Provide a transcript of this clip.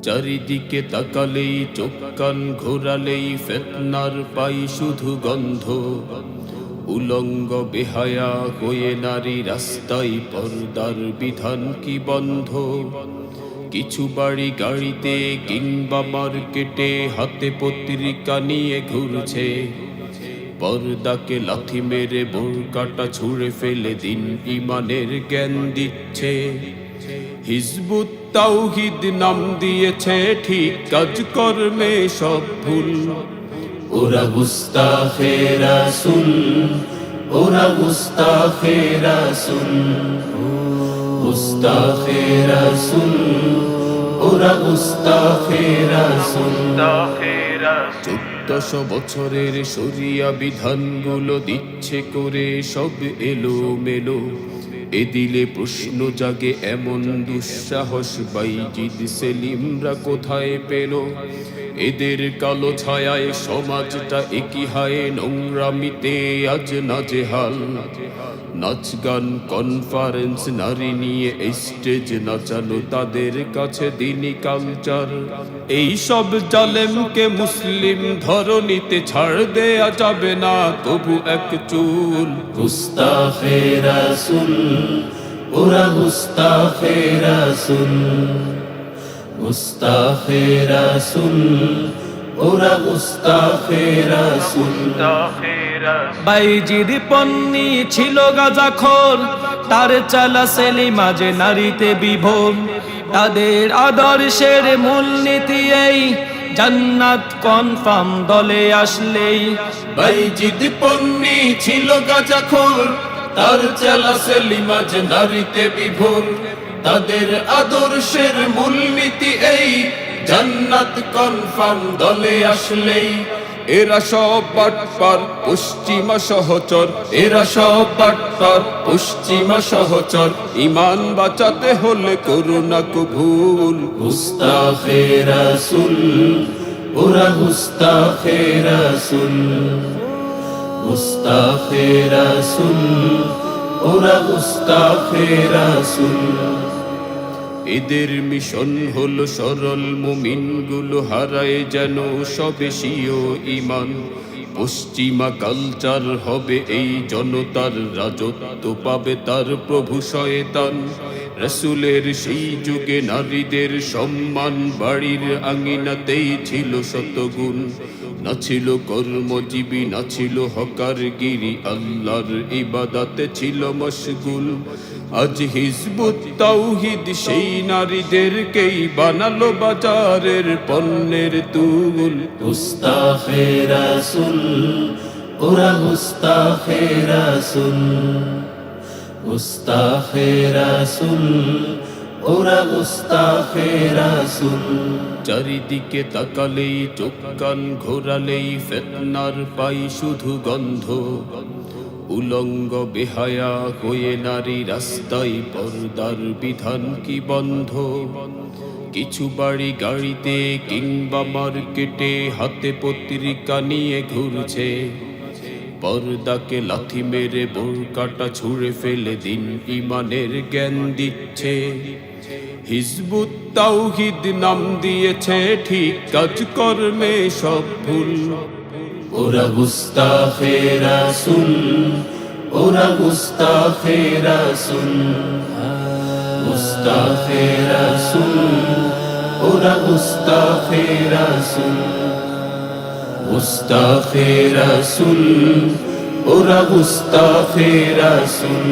চারিদিকে তাকালেই চোখ কান ঘোরালেই ফিতনার পাই শুধু গন্ধ। উলঙ্গ বেহায়া হয়ে নারী রাস্তায় পর্দার বিধান কি বন্ধ। কিছু বাড়ি গাড়িতে কিংবা মার্কেটে হাতে পত্রিকা নিয়ে ঘুরছে। পর্দাকে লাথি মেরে বোরকাটা ছুঁড়ে ফেলে দিন ইমানের জ্ঞান দিচ্ছে। হিজবুত তাওহীদ নাম দিয়েছে ঠিক কাজ কর্মে সব ভুল। ওরা গুস্তাখে রাসূল, ওরা গুস্তাখে রাসূল, গুস্তাখে রাসূল, ওরা গুস্তাখে রাসূল। 1400 বছরের শরিয়া বিধানগুলো দিচ্ছে করে সব এলোমেলো। এ দিলে প্রশ্ন জাগে এমন দুঃসাহস বাইজিদ সেলিমরা কোথায় পেল। এদের কালো ছায়ায় সমাজটা একই হায় নোংরামিতে আজ নাজেহাল। নাচ গান কনফারেন্স নারী নিয়ে স্টেজ নাচানো তাদের কাছে দিনই কালচার। এই সব জালেমকে মুসলিম ধরনীতে ছাড় দেয়া যাবে না তবু এক চুল। গুস্তাখে রাসূল, ওরা গুস্তাখে রাসূল, গুস্তাখে রাসূল, ওরা গুস্তাখে রাসূল। বাইজিদ পন্নী ছিল গাঁজাখোর, তার চালা সেলিমা যে নারীতে বিভোর। তাদের আদর্শের মূলনীতি এই, জান্নাত কনফার্ম দলে আসলেই। বাইজিদ পন্নী ছিল গাঁজাখোর, তার চালা সেলিমা যে নারীতে বিভোর। তাদের আদর্শের মূলনীতি এই, জান্নাত কনফার্ম দলে আসলেই। এরা সব বাটপার পশ্চিমা সহচর, এরা সব বাটপার পশ্চিমা সহচর। ঈমান বাঁচাতে হলে করো না কবুল। গুস্তাখে রাসূল, ওরা গুস্তাখে রাসূল, গুস্তাখে রাসূল, ওরা গুস্তাখে রাসূল। এদের মিশন হলো সরল মুমিনগুলো হারায় যেন সবে স্বীয় ঈমান। পশ্চিমা কালচার হবে এই জনতার রাজত্ব পাবে তার প্রভু শয়তান। রাসূলের সেই যুগে নারীদের সম্মান বাড়ির আঙিনাতেই ছিল শতগুণ। না ছিল কর্মজীবী, না ছিল হকারগিরি, আল্লাহর ইবাদতে ছিল মশগুল। আজ হিজবুত তাওহীদ সেই নারীদেরকেই বানালো বাজারের পণ্যের তুল। গুস্তাখে রাসূল, ওরা গুস্তাখে রাসূল, গুস্তাখে রাসূল, ওরা গুস্তাখে রাসূল। চারিদিকে তাকালেই চোখ কান ঘোরালেই ফিতনার পাই শুধু গন্ধ। উলঙ্গ বেহায়া হয়ে নারী রাস্তায় পর্দার বিধান কি বন্ধ। কিছু বাড়ি গাড়িতে কিংবা মার্কেটে হাতে পত্রিকা নিয়ে ঘুরছে। পর্দাকে লাথি মেরে বোরকাটা ছুঁড়ে ফেলে দিন ইমানের জ্ঞান দিচ্ছে। হিজবুত তাওহীদ নাম দিয়েছে ঠিক কাজ কর্মে সব ভুল। ওরা গুস্তাখে রাসূল, ওরা গুস্তাখে রাসূল, গুস্তাখে রাসূল, ওরা গুস্তাখে রাসূল, গুস্তাখে রাসূল, ওরা গুস্তাখে রাসূল।